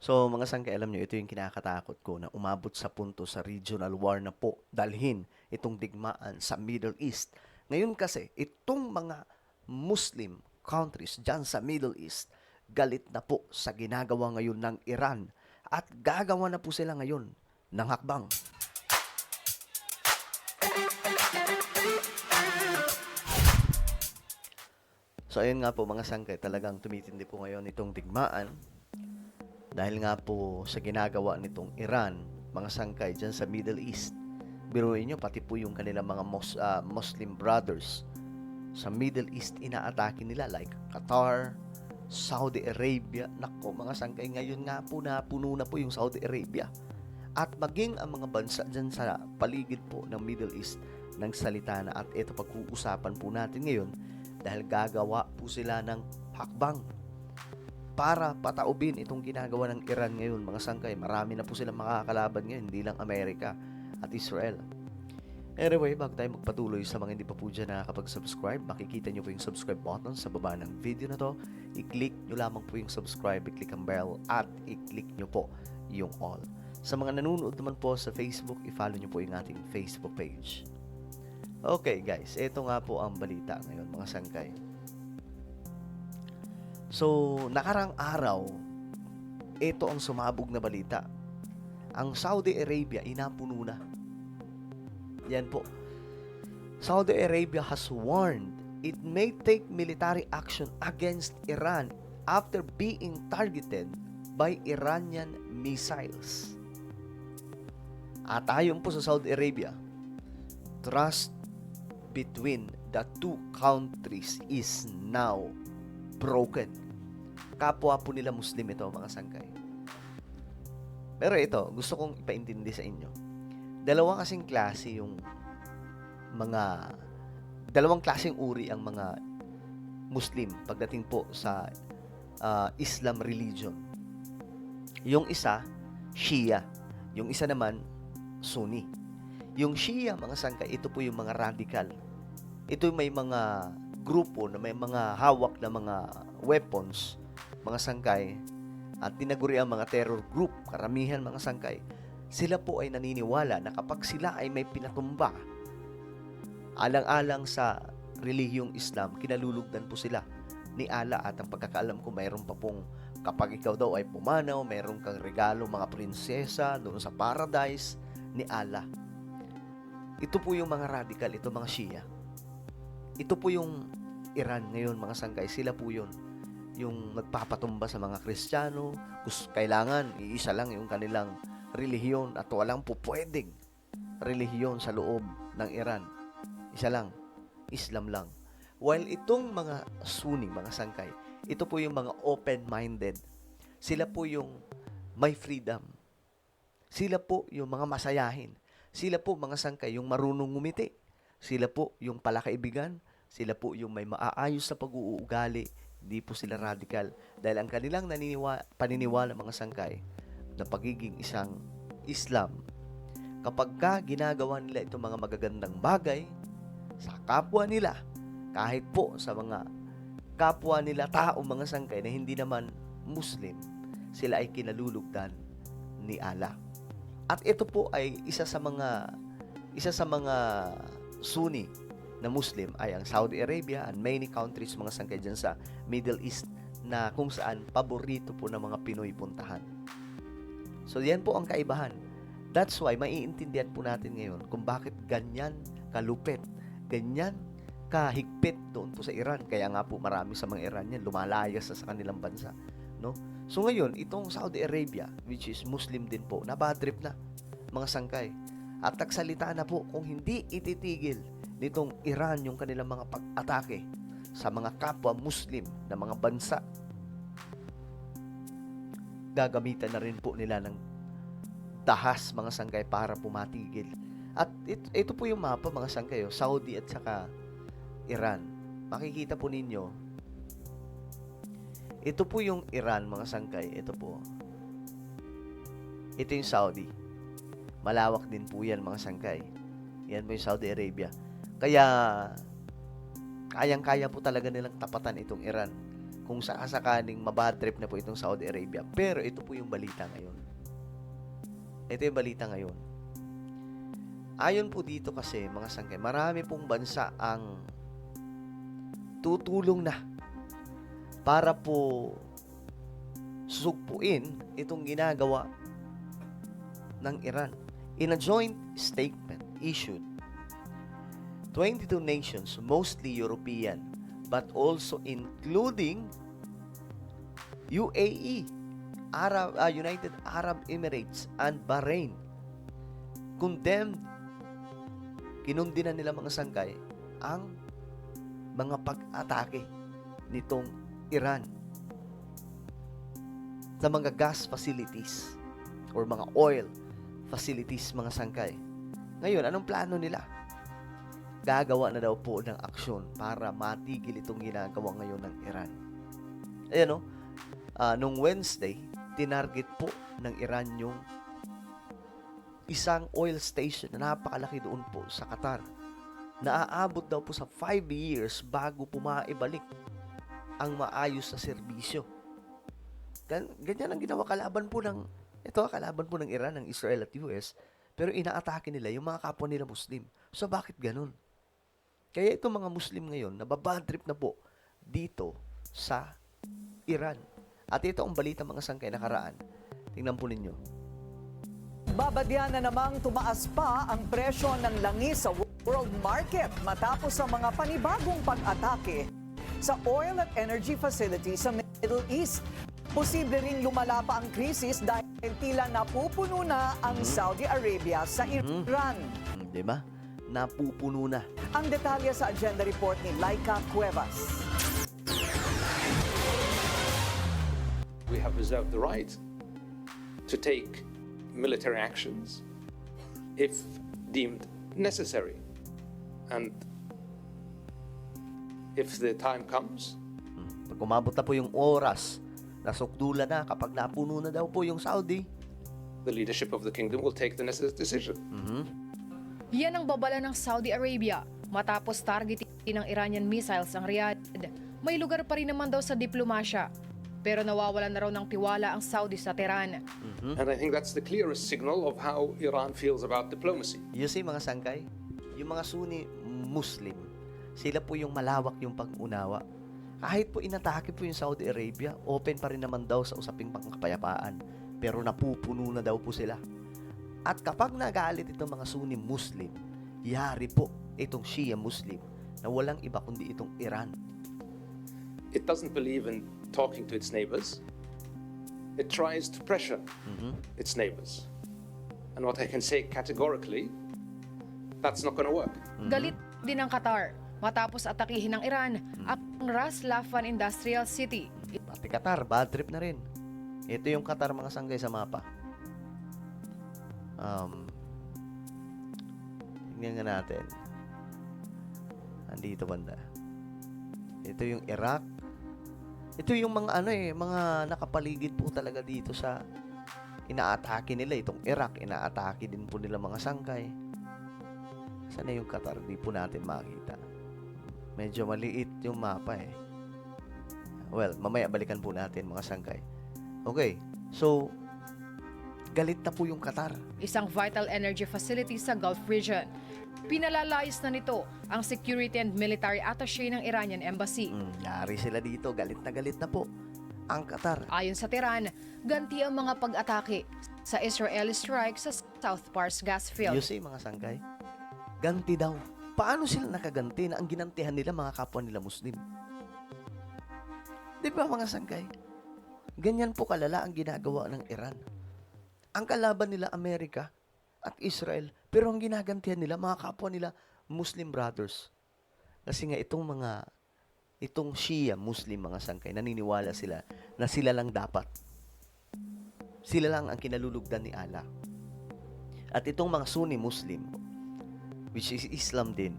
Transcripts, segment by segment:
So, mga sangkay, alam nyo, ito yung kinakatakot ko na umabot sa punto sa regional war na po dalhin itong digmaan sa Middle East. Ngayon kasi, itong mga Muslim countries dyan sa Middle East, galit na po sa ginagawa ngayon ng Iran at gagawa na po sila ngayon ng hakbang. So, ayun nga po mga sangkay, talagang tumitindi po ngayon itong digmaan dahil nga po sa ginagawa nitong Iran, mga sangkay dyan sa Middle East. Biruin nyo, pati po yung kanilang mga Muslim brothers sa Middle East inaatake nila like Qatar, Saudi Arabia. Nako mga sangkay, ngayon nga po napuno na po yung Saudi Arabia. At maging ang mga bansa dyan sa paligid po ng Middle East ng salita na at ito pag-uusapan po natin ngayon dahil gagawa po sila ng hakbang para pataubin itong ginagawa ng Iran ngayon, mga sangkay. Marami na po silang makakalaban ngayon, hindi lang Amerika at Israel. Anyway, bago tayo magpatuloy, sa mga hindi pa po dyan nakakapag-subscribe, makikita nyo po yung subscribe button sa baba ng video na to. I-click nyo lamang po yung subscribe, i-click ang bell, at i-click nyo po yung all. Sa mga nanonood naman po sa Facebook, i-follow nyo po yung ating Facebook page. Okay guys, ito nga po ang balita ngayon, mga sangkay. So, nakarang araw, ito ang sumabog na balita. Ang Saudi Arabia inapuno na. Yan po. Saudi Arabia has warned it may take military action against Iran after being targeted by Iranian missiles. At ayon po sa Saudi Arabia, trust between the two countries is now broken. Kapwa po nila Muslim ito, mga sangkay. Pero ito, gusto kong ipaintindi sa inyo. Dalawang klaseng uri ang mga Muslim pagdating po sa Islam religion. Yung isa, Shia. Yung isa naman, Sunni. Yung Shia, mga sangkay, ito po yung mga radical. Ito may mga grupo na may mga hawak na mga weapons, mga sangkay, at tinaguri ang mga terror group, karamihan mga sangkay. Sila po ay naniniwala na kapag sila ay may pinatumba, alang-alang sa relihiyong Islam, kinalulugdan po sila ni Allah. At ang pagkakaalam ko, mayroon pa pong kapag ikaw daw ay pumanaw, mayroon kang regalo mga prinsesa doon sa paradise ni Allah. Ito po yung mga radical, ito mga Shia. Ito po yung Iran ngayon, mga sangkay. Sila po yun. Yung nagpapatumba sa mga Kristiyano. Kailangan, iisa lang yung kanilang relihiyon at walang po pwedeng relihiyon sa loob ng Iran. Isa lang, Islam lang. While itong mga Sunni, mga sangkay, ito po yung mga open-minded. Sila po yung may freedom. Sila po yung mga masayahin. Sila po, mga sangkay, yung marunong ngumiti. Sila po yung palakaibigan. Sila po yung may maaayos na pag-uugali. Hindi po sila radical. Dahil ang kanilang paniniwala, mga sangkay, na pagiging isang Islam, kapag ginagawa nila itong mga magagandang bagay sa kapwa nila, kahit po sa mga kapwa nila tao, mga sangkay, na hindi naman Muslim, sila ay kinalulugdan ni Allah. At ito po ay isa sa mga Sunni na Muslim ay ang Saudi Arabia and many countries, mga sangkay, dyan sa Middle East, na kung saan paborito po ng mga Pinoy puntahan. So yan po ang kaibahan. That's why maiintindihan po natin ngayon kung bakit ganyan kalupit, ganyan kahigpit doon po sa Iran. Kaya nga po marami sa mga Iranian lumalayas sa kanilang bansa, no? So ngayon, itong Saudi Arabia, which is Muslim din po, nabadrip na, mga sangkay. At nagsalita na po kung hindi ititigil nitong Iran yung kanilang mga pag-atake sa mga kapwa Muslim na mga bansa, gagamitan na rin po nila ng dahas, mga sangkay, para pumatigil. At ito po yung mapa, mga sangkay, Saudi at saka Iran. Makikita po ninyo, ito po yung Iran, mga sangkay. Ito po. Ito yung Saudi. Malawak din po yan, mga sangkay. Yan po yung Saudi Arabia. Kaya, kayang-kaya po talaga nilang tapatan itong Iran. kung sakasakaling mabad trip na po itong Saudi Arabia. Pero ito po yung balita ngayon. Ito yung balita ngayon. Ayon po dito kasi, mga sangkay, marami pong bansa ang tutulong na para po sugpuin itong ginagawa ng Iran. In a joint statement issued, 22 nations, mostly European, but also including UAE, United Arab Emirates, and Bahrain, kinundinan nila mga sangkay ang mga pag-atake nitong Iran sa mga gas facilities or mga oil facilities, mga sangkay. Ngayon, anong plano nila? Gagawa na daw po ng aksyon para matigil itong ginagawa ngayon ng Iran. Ayan o, nung Wednesday, tinarget po ng Iran yung isang oil station na napakalaki doon po sa Qatar. Naaabot daw po sa 5 years bago po maibalik ang maayos na serbisyo. Ganyan ang ginawa kalaban po ng Iran, ng Israel at US, pero inaatake nila yung mga kapwa nila Muslim. So bakit ganun? Kaya itong mga Muslim ngayon, nababad trip na po dito sa Iran. At ito ang balita, mga sangkay, nakaraan. Tingnan po ninyo. Babadyan na namang tumaas pa ang presyo ng langis sa world market matapos ang mga panibagong pag-atake sa oil at energy facilities sa Middle East. Posible ring lumala pa ang krisis dahil tila napupuno na ang Saudi Arabia sa Iran. Diba? Napupuno na. Ang detalye sa agenda report ni Laika Cuevas. We have reserved the right to take military actions if deemed necessary. And if the time comes, Pag umabot na po yung oras, nasukdulan na, kapag napuno na daw po yung Saudi, the leadership of the kingdom will take the necessary decision. Yan ang babala ng Saudi Arabia matapos targetin ng Iranian missiles ang Riyadh. May lugar pa rin naman daw sa diplomasya, pero nawawalan na raw ng tiwala ang Saudi sa Tehran. And I think that's the clearest signal of how Iran feels about diplomacy. you see, mga sangkay, yung mga Sunni Muslim, sila po yung malawak yung pag-unawa. Kahit po inatake po yung Saudi Arabia, open pa rin naman daw sa usaping pangkapayapaan. Pero napupuno na daw po sila. At kapag nagalit itong mga Sunni Muslim, yari po itong Shia Muslim na walang iba kundi itong Iran. It doesn't believe in talking to its neighbors. It tries to pressure its neighbors. And what I can say categorically, that's not going to work. Galit din ang Qatar matapos atakihin ng Iran ang Ras Laffan Industrial City. Pati Qatar, bad trip na rin. Ito yung Qatar, mga sanggay, sa mapa. Tingnan nga natin. Andito banda. Ito yung Iraq. Ito yung mga mga nakapaligid po talaga dito sa inaatake nila. Itong Iraq, inaatake din po nila, mga sangkay. Saan na yung Qatar? Di po natin makita. Medyo maliit yung mapa eh. Well, mamaya balikan po natin, mga sangkay. Okay, so galit na po yung Qatar. Isang vital energy facility sa Gulf region. Pinalalayas na nito ang security and military attaché ng Iranian embassy. Yari sila dito, galit na po ang Qatar. Ayon sa Tehran, ganti ang mga pag-atake sa Israeli strike sa South Pars gas field. You see, mga sangkay, ganti daw. Paano sila nakaganti na ang ginantihan nila mga kapwa nila Muslim? Di ba, mga sangkay? Ganyan po kalala ang ginagawa ng Iran. Ang kalaban nila Amerika at Israel, pero ang ginagantihan nila mga kapwa nila Muslim brothers. Kasi nga itong Shia Muslim, mga sangkay, naniniwala sila na sila lang dapat. Sila lang ang kinalulugdan ni Allah. At itong mga Sunni Muslim, which is Islam din,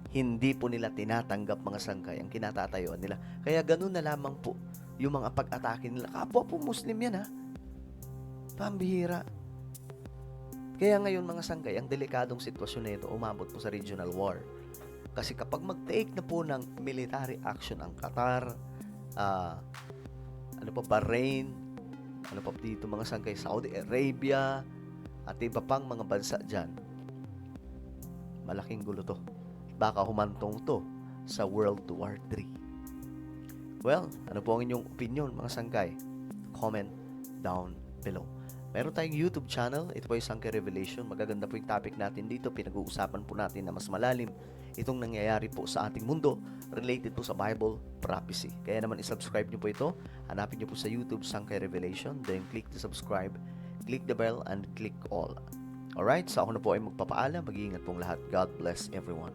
hindi po nila tinatanggap, mga sangkay, ang kinatatayuan nila. Kaya ganun na lamang po yung mga pag-atake nila. Kapwa po Muslim yan, ha? Pambihira. Kaya ngayon, mga sangkay, ang delikadong sitwasyon na ito, umabot po sa regional war. Kasi kapag mag-take na po ng military action ang Qatar, Bahrain, dito mga sangkay, Saudi Arabia, at iba pang mga bansa dyan, malaking gulo to. Baka humantong to sa World War III. Well, ano po ang inyong opinion mga sangkay? Comment down below. Meron tayong YouTube channel. Ito po yung Sangkay Revelation. Magaganda po yung topic natin dito. Pinag-uusapan po natin na mas malalim itong nangyayari po sa ating mundo related po sa Bible prophecy. Kaya naman isubscribe nyo po ito. Hanapin nyo po sa YouTube Sangkay Revelation. Then click to subscribe, click the bell, and click all. Alright, so ako na po ay magpapaalam. Mag-iingat pong lahat. God bless everyone.